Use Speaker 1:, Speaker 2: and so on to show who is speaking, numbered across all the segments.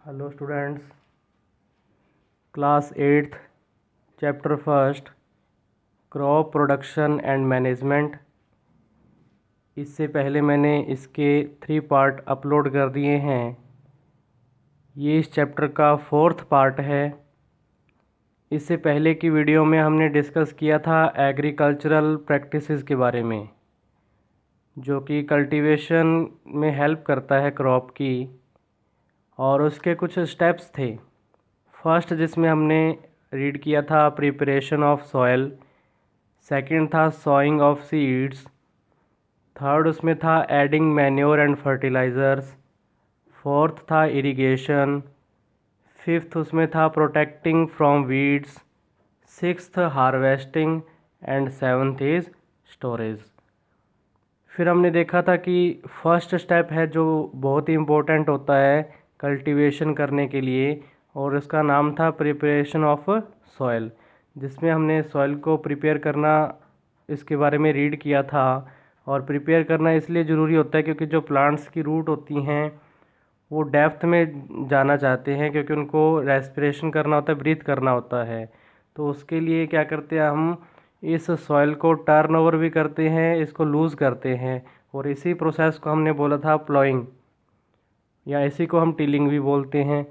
Speaker 1: Hello students, class 8th chapter first crop production and management. इससे पहले मैंने इसके 3 पार्ट अपलोड कर दिए हैं। ये इस चैप्टर का 4th पार्ट है। इससे पहले की वीडियो में हमने डिस्कस किया था एग्रीकल्चरल प्रैक्टिसेस के बारे में, जो कि कल्टीवेशन में हेल्प करता है क्रॉप की, और उसके कुछ स्टेप्स थे। फर्स्ट जिसमें हमने रीड किया था प्रिपरेशन ऑफ सॉयल, सेकंड था सॉइंग ऑफ सीड्स, थर्ड उसमें था adding manure and fertilizers, fourth था इरिगेशन, फिफ्थ उसमें था protecting from weeds, sixth harvesting and seventh is storage. फिर हमने देखा था कि फर्स्ट स्टेप है जो बहुत ही इम्पोर्टेंट होता है कल्टीवेशन करने के लिए, और उसका नाम था प्रिपरेशन ऑफ सॉयल, जिसमें हमने सॉयल को प्रिपेयर करना इसके बारे में रीड किया था। और प्रिपेयर करना इसलिए ज़रूरी होता है क्योंकि जो प्लांट्स की रूट होती हैं वो डेप्थ में जाना चाहते हैं, क्योंकि उनको रेस्पिरेशन करना होता है, ब्रीथ करना होता है। तो उसके लिए क्या करते हैं, हम इस सॉइल को टर्न ओवर भी करते हैं, इसको लूज़ करते हैं, और इसी प्रोसेस को हमने बोला था प्लॉइंग, या इसी को हम टिलिंग भी बोलते हैं।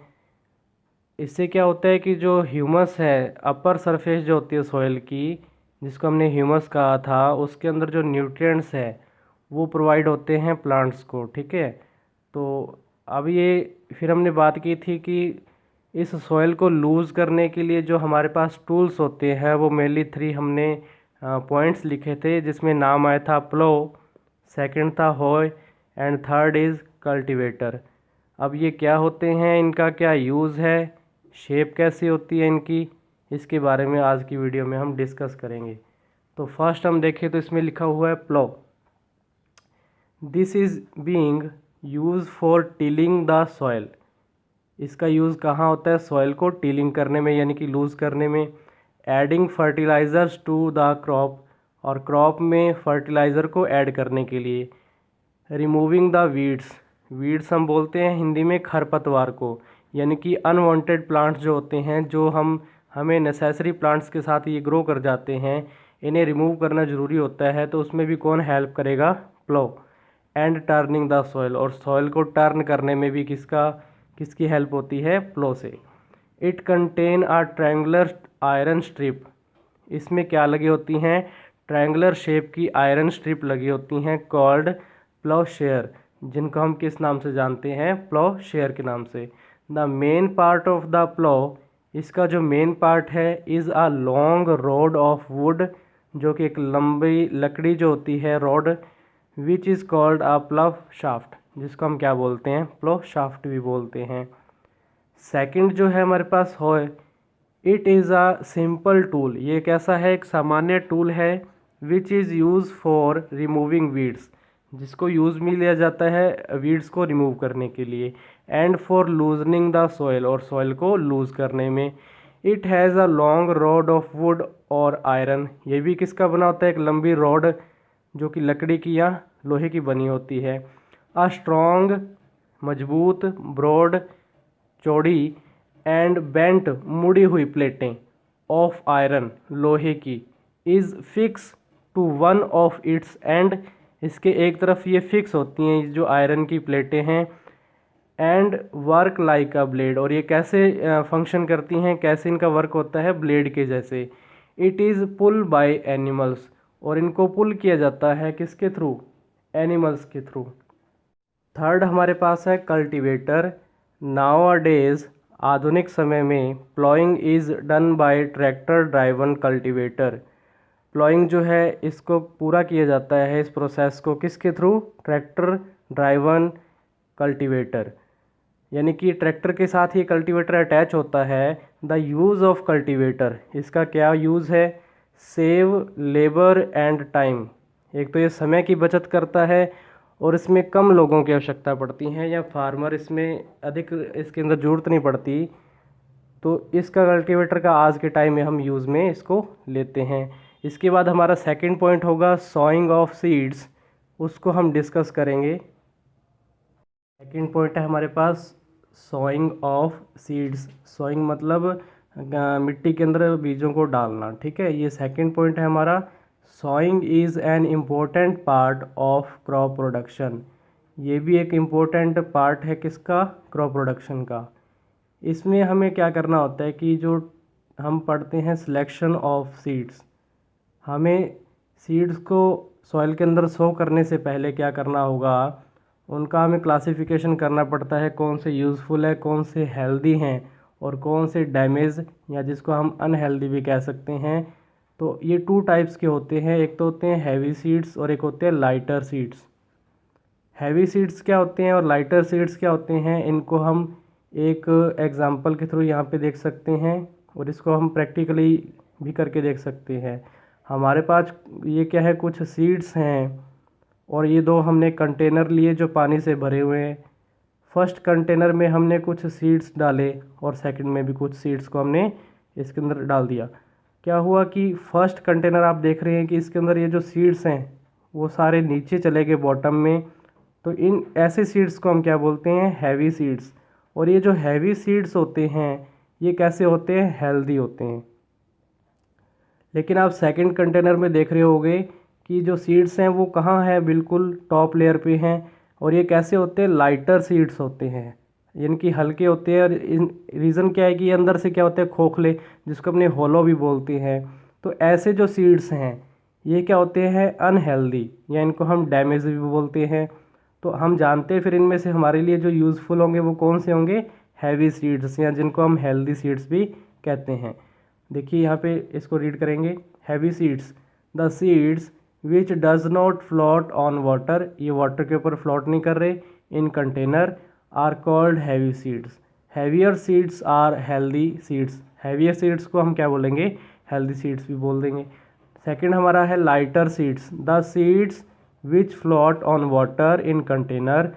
Speaker 1: इससे क्या होता है कि जो ह्यूमस है, अपर सरफेस जो होती है सॉइल की, जिसको हमने ह्यूमस कहा था, उसके अंदर जो न्यूट्रिएंट्स है वो प्रोवाइड होते हैं प्लांट्स को। ठीक है, तो अब ये फिर हमने बात की थी कि इस सॉइल को लूज़ करने के लिए जो हमारे पास टूल्स होते हैं वो मेनली 3 हमने पॉइंट्स लिखे थे, जिसमें नाम आया था प्लो, सेकंड था होय, एंड थर्ड इज़ कल्टीवेटर। अब ये क्या होते हैं, इनका क्या यूज़ है, शेप कैसी होती है इनकी, इसके बारे में आज की वीडियो में हम डिस्कस करेंगे। तो फर्स्ट हम देखें तो इसमें लिखा हुआ है plough. This is being use for tilling the soil. इसका यूज़ कहाँ होता है, सॉइल को टिलिंग करने में, यानी कि लूज़ करने में। Adding fertilizers to the crop, और क्रॉप में फर्टिलाइज़र को ऐड करने के लिए। रिमूविंग द वीड्स, वीड्स हम बोलते हैं हिंदी में खरपतवार को, यानी कि अनवांटेड प्लांट्स जो होते हैं, जो हमें नेसेसरी प्लांट्स के साथ ये ग्रो कर जाते हैं, इन्हें रिमूव करना ज़रूरी होता है। तो उसमें भी कौन हेल्प करेगा, प्लो। एंड टर्निंग द सॉइल, और सॉइल को टर्न करने में भी किसकी हेल्प होती है, प्लो से। It contain a triangular iron strip, इसमें क्या लगी होती हैं, ट्रायंगुलर शेप की आयरन स्ट्रिप लगी होती हैं, कॉल्ड प्लोशेयर, जिनको हम किस नाम से जानते हैं, प्लोशेयर के नाम से। The main part of the plough, इसका जो मेन पार्ट है, is a long rod of wood, जो कि एक लंबी लकड़ी जो होती है, rod, which is called a plough shaft, जिसको हम क्या बोलते हैं, प्लो शाफ्ट भी बोलते हैं। सेकंड जो है हमारे पास हो, it is a simple tool, ये कैसा है, एक सामान्य टूल है, which is use for removing weeds, जिसको यूज़ में लिया जाता है वीड्स को रिमूव करने के लिए। And for loosening the soil, और सॉइल को लूज़ करने में। It has a long rod of would और आयरन, ये भी किसका बना होता है, एक लंबी रॉड जो कि लकड़ी की या लोहे की बनी होती है। अ स्ट्रॉन्ग, मजबूत, ब्रॉड, चौड़ी, एंड बेंट, मुड़ी हुई प्लेटें, ऑफ आयरन, लोहे की, is fix to one of its end, इसके एक तरफ ये फिक्स होती हैं जो आयरन की प्लेटें हैं। And work like a blade, और ये कैसे फंक्शन करती हैं, कैसे इनका वर्क होता है, ब्लेड के जैसे। It is pull by animals, और इनको पुल किया जाता है किसके थ्रू, एनिमल्स के थ्रू। थर्ड हमारे पास है कल्टीवेटर। नाउ अ डेज, आधुनिक समय में, ploughing is done by tractor driven cultivator. Ploughing जो है इसको पूरा किया जाता है, इस प्रोसेस को किसके थ्रू, ट्रैक्टर ड्राइवन कल्टीवेटर, यानी कि ट्रैक्टर के साथ ही कल्टीवेटर अटैच होता है। द यूज़ ऑफ कल्टीवेटर, इसका क्या यूज़ है, सेव लेबर एंड टाइम, एक तो ये समय की बचत करता है, और इसमें कम लोगों की आवश्यकता पड़ती है, या फार्मर इसमें अधिक इसके अंदर ज़रूरत नहीं पड़ती। तो इसका कल्टीवेटर का आज के टाइम में हम यूज़ में इसको लेते हैं। इसके बाद हमारा सेकंड पॉइंट होगा सॉइंग ऑफ सीड्स, उसको हम डिस्कस करेंगे। सेकंड पॉइंट है हमारे पास सोइंग ऑफ सीड्स। सोइंग मतलब मिट्टी के अंदर बीजों को डालना, ठीक है। ये सेकंड पॉइंट है हमारा। Sowing is an important part of crop production. ये भी एक इम्पोर्टेंट पार्ट है किसका, क्रॉप प्रोडक्शन का। इसमें हमें क्या करना होता है कि जो हम पढ़ते हैं सिलेक्शन ऑफ सीड्स, हमें सीड्स को सॉइल के अंदर सो करने से पहले क्या करना होगा, उनका हमें क्लासिफिकेशन करना पड़ता है, कौन से यूज़फुल है, कौन से हेल्दी हैं और कौन से डैमेज या जिसको हम अनहेल्दी भी कह सकते हैं। तो ये 2 टाइप्स के होते हैं, एक तो होते हैं हैवी सीड्स और एक होते हैं लाइटर सीड्स। हैवी सीड्स क्या होते हैं और लाइटर सीड्स क्या होते हैं, इनको हम एक एग्जांपल के थ्रू यहाँ पे देख सकते हैं और इसको हम प्रैक्टिकली भी करके देख सकते हैं। हमारे पास ये क्या है, कुछ सीड्स हैं और ये 2 हमने कंटेनर लिए जो पानी से भरे हुए हैं। फर्स्ट कंटेनर में हमने कुछ सीड्स डाले और सेकंड में भी कुछ सीड्स को हमने इसके अंदर डाल दिया। क्या हुआ कि फर्स्ट कंटेनर आप देख रहे हैं कि इसके अंदर ये जो सीड्स हैं वो सारे नीचे चले गए बॉटम में। तो इन ऐसे सीड्स को हम क्या बोलते हैं, हैवी सीड्स। और ये जो हैवी सीड्स होते हैं ये कैसे होते हैं, हेल्दी होते हैं। लेकिन आप सेकंड कंटेनर में देख रहे होंगे कि जो सीड्स हैं वो कहाँ है, बिल्कुल टॉप लेयर पे हैं। और ये कैसे होते हैं, लाइटर सीड्स होते हैं, इनकी हल्के होते हैं। और इन रीज़न क्या है कि ये अंदर से क्या होते हैं, खोखले, जिसको अपने होलो भी बोलते हैं। तो ऐसे जो सीड्स हैं ये क्या होते हैं, अनहेल्दी, या इनको हम डैमेज भी बोलते हैं। तो हम जानते हैं फिर इनमें से हमारे लिए जो यूज़फुल होंगे वो कौन से होंगे, हैवी सीड्स, या जिनको हम हेल्दी सीड्स भी कहते हैं। देखिए यहाँ पे इसको रीड करेंगे, heavy seeds, the seeds which does not float on water, ये वाटर के ऊपर फ्लोट नहीं कर रहे, in container, are called heavy seeds. Heavier seeds are healthy seeds. Heavier seeds को हम क्या बोलेंगे, हेल्दी सीड्स भी बोल देंगे। सेकंड हमारा है lighter seeds, the seeds which float on water in container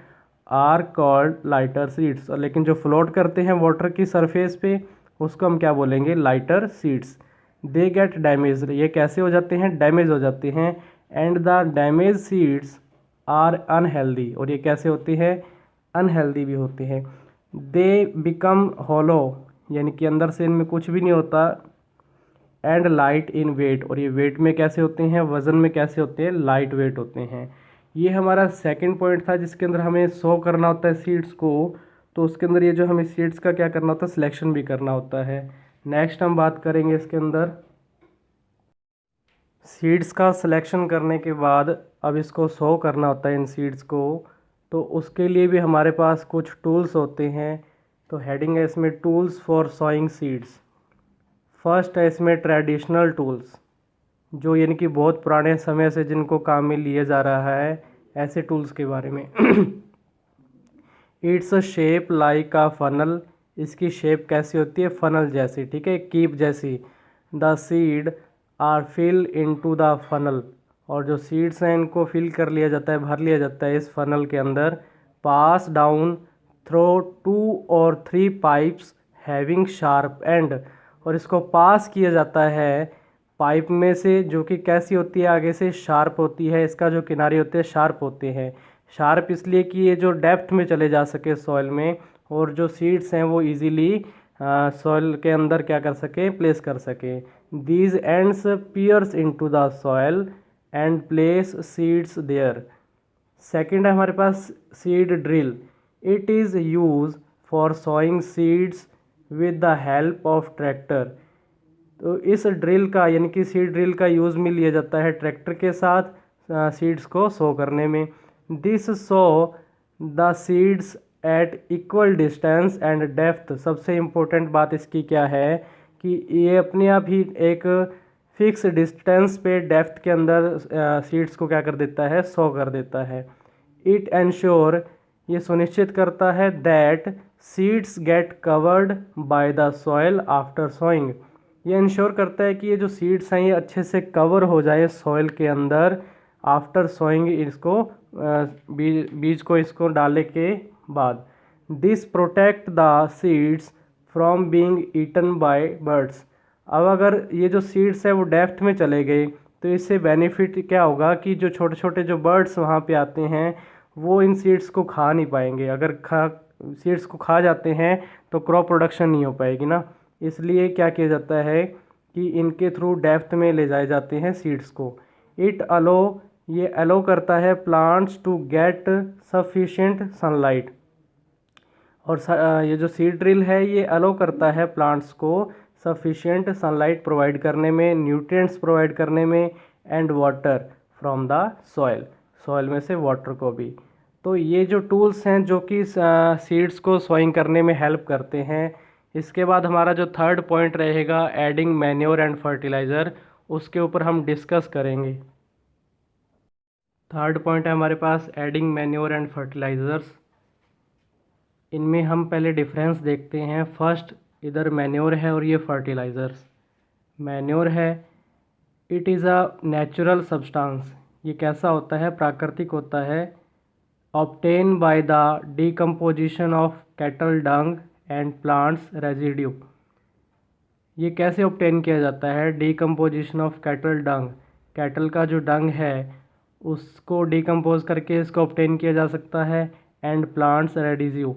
Speaker 1: are called lighter seeds. लेकिन जो फ्लोट करते हैं वाटर की सरफेस पे उसको हम क्या बोलेंगे, lighter seeds. They get damage, ये कैसे हो जाते हैं, डैमेज हो जाते हैं। And the damage seeds are unhealthy, और ये कैसे होते हैं, अनहेल्दी भी होते हैं। दे बिकम हॉलो, यानी कि अंदर से इनमें कुछ भी नहीं होता। एंड लाइट इन वेट, और ये वेट में कैसे होते हैं, वज़न में कैसे होते हैं, लाइट वेट होते हैं। ये हमारा सेकंड पॉइंट था जिसके अंदर हमें शो करना होता है सीड्स को। तो उसके अंदर ये जो हमें सीड्स का क्या करना होता है, सिलेक्शन भी करना होता है। नेक्स्ट हम बात करेंगे इसके अंदर सीड्स का सिलेक्शन करने के बाद अब इसको शो करना होता है इन सीड्स को। तो उसके लिए भी हमारे पास कुछ टूल्स होते हैं। तो हेडिंग है इसमें tools for sowing seeds. First है इसमें ट्रेडिशनल टूल्स, जो यानी कि बहुत पुराने समय से जिनको काम में लिया जा रहा है, ऐसे टूल्स के बारे में। It's a shape like a funnel, इसकी शेप कैसी होती है, फनल जैसी, ठीक है, कीप जैसी। The seed are fill into the funnel, और जो सीड्स हैं इनको फिल कर लिया जाता है, भर लिया जाता है इस फनल के अंदर। पास डाउन थ्रो 2 और 3 पाइप्स हैविंग शार्प एंड, और इसको पास किया जाता है पाइप में से, जो कि कैसी होती है, आगे से शार्प होती है। इसका जो किनारे होते हैं शार्प होते हैं। शार्प इसलिए कि ये जो डेप्थ में चले जा सके सॉइल में, और जो सीड्स हैं वो इजीली सॉइल के अंदर क्या कर सके, प्लेस कर सके। These ends pierce into the soil and place seeds there. Second है हमारे पास seed drill. It is use for sowing seeds with the help of tractor. तो इस ड्रिल का यानी कि सीड ड्रिल का यूज़ में लिया जाता है ट्रैक्टर के साथ सीड्स को सो करने में। This sow the seeds at equal distance and depth. सबसे इम्पोर्टेंट बात इसकी क्या है कि ये अपने आप ही एक फिक्स डिस्टेंस पे डेप्थ के अंदर सीड्स को क्या कर देता है, सो कर देता है। इट एंश्योर, ये सुनिश्चित करता है that seeds get covered by the soil after sowing. ये इंश्योर करता है कि ये जो सीड्स हैं ये अच्छे से कवर हो जाए सॉइल के अंदर आफ्टर सोइंग, इसको बीज को इसको डालने के बाद। This protect the seeds from being eaten by birds. अब अगर ये जो सीड्स है वो डेप्थ में चले गए तो इससे बेनिफिट क्या होगा कि जो छोटे छोटे जो बर्ड्स वहाँ पे आते हैं वो इन सीड्स को खा नहीं पाएंगे। अगर सीड्स को खा जाते हैं तो क्रॉप प्रोडक्शन नहीं हो पाएगी ना। इसलिए क्या किया जाता है कि इनके थ्रू डेप्थ में ले जाए जाते हैं सीड्स को। ये अलो करता है plants to get sufficient sunlight. और ये जो सीड ड्रिल है ये अलो करता है प्लांट्स को सफिशिएंट सनलाइट प्रोवाइड करने में, न्यूट्रिएंट्स प्रोवाइड करने में, and water from the soil में से वाटर को भी। तो ये जो टूल्स हैं जो कि सीड्स को सॉइंग करने में हेल्प करते हैं। इसके बाद हमारा जो थर्ड पॉइंट रहेगा एडिंग मैन्योर एंड फर्टिलाइज़र, उसके ऊपर हम डिस्कस करेंगे। थर्ड पॉइंट है हमारे पास एडिंग मैन्योर एंड फर्टिलाइज़र्स। इनमें हम पहले डिफरेंस देखते हैं। फर्स्ट इधर मैन्योर है और ये फर्टिलाइज़र्स। मैन्योर है, it is a natural substance. ये कैसा होता है? प्राकृतिक होता है। Obtain by the decomposition of cattle Dang and plants residue. ये कैसे ऑब्टेन किया जाता है? Decomposition of cattle Dang, cattle का जो डंग है उसको डिकम्पोज करके इसको ऑब्टेन किया जा सकता है। एंड प्लांट्स रेडिज्यू,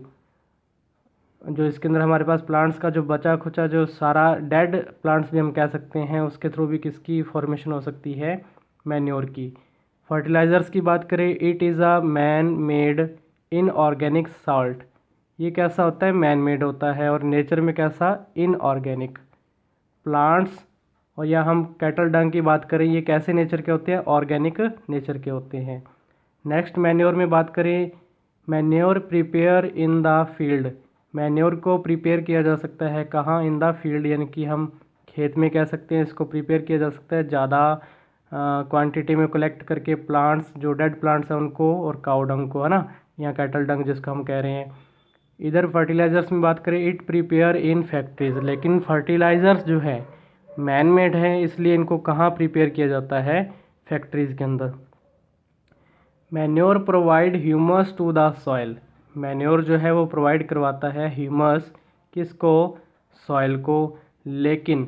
Speaker 1: जो इसके अंदर हमारे पास प्लांट्स का जो बचा खुचा जो सारा डेड प्लांट्स भी हम कह सकते हैं, उसके थ्रू भी किसकी फॉर्मेशन हो सकती है? मैन्योर की। फर्टिलाइज़र्स की बात करें, it is a man made inorganic salt. ये कैसा होता है? मैन मेड होता है। और नेचर में कैसा? इनऑर्गेनिक। प्लांट्स और या हम कैटल डंग की बात करें, ये कैसे नेचर के होते हैं? ऑर्गेनिक नेचर के होते हैं। नेक्स्ट मैन्योर में बात करें, manure prepare in the field. Manure को प्रिपेयर किया जा सकता है कहाँ? इन द फील्ड, यानी कि हम खेत में कह सकते हैं इसको प्रिपेयर किया जा सकता है ज़्यादा क्वांटिटी में कलेक्ट करके प्लांट्स, जो डेड प्लांट्स हैं उनको, और काऊ डंग को, है ना, या कैटल डंग जिसको हम कह रहे हैं। इधर फर्टिलाइज़र्स में बात करें, इट प्रिपेयर इन फैक्ट्रीज। लेकिन फर्टिलाइज़र्स जो है मैन मेड है, इसलिए इनको कहाँ प्रिपेयर किया जाता है? फैक्ट्रीज़ के अंदर। Manure provide humus to the soil. Manure जो है वो प्रोवाइड करवाता है ह्यूमस, किसको? सॉइल को। लेकिन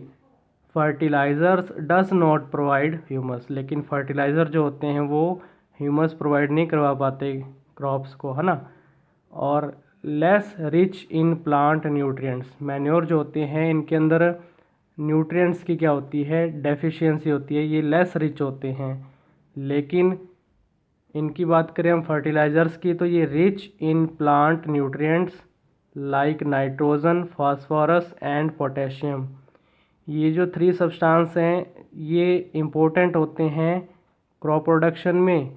Speaker 1: fertilizers does not provide humus. लेकिन फर्टिलाइज़र जो होते हैं वो ह्यूमस प्रोवाइड नहीं करवा पाते क्रॉप्स को, है ना। और less rich in plant nutrients. Manure जो होते हैं इनके अंदर न्यूट्रिएंट्स की क्या होती है? डेफिशिएंसी होती है, ये लेस रिच होते हैं। लेकिन इनकी बात करें हम फर्टिलाइज़र्स की, तो ये rich in plant nutrients like nitrogen, phosphorus and potassium. ये जो 3 सब्सटेंस हैं ये इम्पोर्टेंट होते हैं क्रॉप प्रोडक्शन में।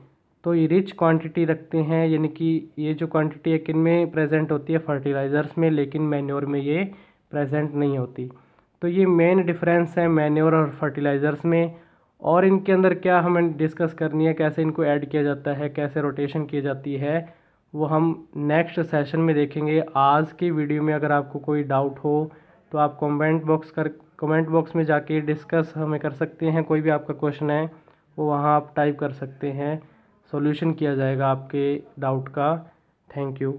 Speaker 1: तो ये रिच क्वांटिटी रखते हैं, यानी कि ये जो क्वांटिटी है किन में प्रेजेंट होती है? फर्टिलाइज़र्स में, लेकिन मैन्योर में ये प्रेजेंट नहीं होती। तो ये मेन डिफरेंस है मैन्योर और फर्टिलाइज़र्स में। और इनके अंदर क्या हमें डिस्कस करनी है, कैसे इनको ऐड किया जाता है, कैसे रोटेशन की जाती है, वो हम नेक्स्ट सेशन में देखेंगे। आज की वीडियो में अगर आपको कोई डाउट हो तो आप कमेंट बॉक्स में जाके डिस्कस हमें कर सकते हैं। कोई भी आपका क्वेश्चन है वो वहाँ आप टाइप कर सकते हैं, सॉल्यूशन किया जाएगा आपके डाउट का। Thank you.